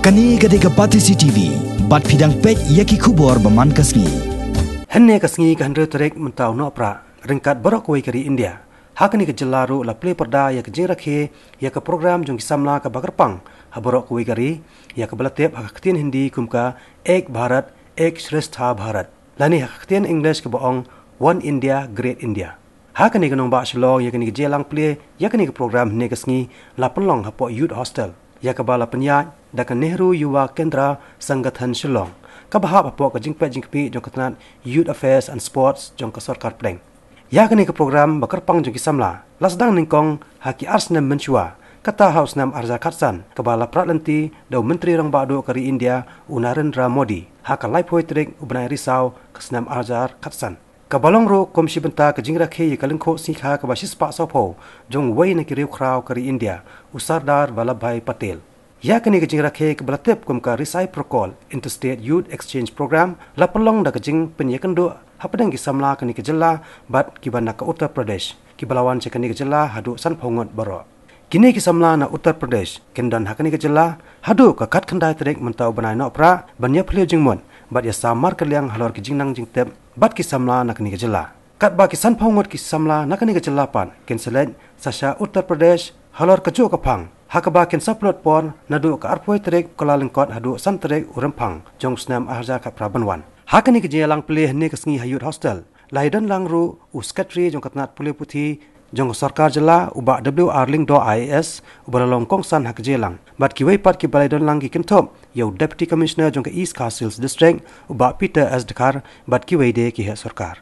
Kani gade ka Pati CCTV, bat pidang pek yaki kubor baman kasngi. Henne kasngi ka handre terek mentau no pra, ringkat borok koi kari India. Hakani ke jelaru la play perda ya ke jingrakhe ya ke program jong kisamla ka bagarpang, ha borok koi kari ya ke belatep ha ktin Hindi kumka Ek Bharat, Ek Shrestha Bharat. Lani ha ktin English ke boong One India, Great India. Hakani ke nong ba shlong ya ke jelang play ya ke program henne kasngi la pelong ha po youth hostel. Ya kebala penyat dakan Nehru Yuwa Kendra Sangathan Shillong. Kabahap apa ke jingpi jong ketenat Youth Affairs and Sports jong ke Sarkar Pleng. Ya kini ke program bakarpang jong kisamla. Lasdang ningkong haki arsnam menchua. Kata hausnam arza katsan kebala pratlanti dau menteri rang bado kari India Narendra Modi. Haka lai poetrik ubenai risau kesnam arzar katsan. Kabalong ro komisi benta ke jingrakhe ye kalengkho sikha ke basis pak sopo jong wei na kiriu krau kari India Sardar Vallabhbhai Patel. Ya kini ke jingrakhe ke belatep kum ka Risai Prokol Interstate Youth Exchange Program la pelong da ke jing penyekan do hapadang ki samla kini ke jela bat ki banda ke Uttar Pradesh ki balawan ce kini ke jela hadu san phongot baro. Kini ki samla na Uttar Pradesh kendan hakani ke jela hadu ka kat khandai trek mentau banai no pra banya phleu jingmon bat ya samar kerliang halor ki jingnang jingtep bat ki samla nakni ke jela. Kat ba ki san phongot ki samla nakni ke jela pan kenselet sasha Uttar Pradesh halor ke jo ka phang hakaba ken saplot pon nadu ka arpoi trek kolalengkot hadu san trek urampang jong snam ahja ka prabanwan. Hakani ke jelang pleh ne kasngi hayut hostel laidan langru uskatri jong katnat pule puthi jong sarkar jela uba WR-Link.IS ubalalong kongsan hak jelang bat ki weipat ki balaidon lang ki kentop yau deputy commissioner jong ke East Castles district uba Peter S Dekar bat ki weide ki he sarkar.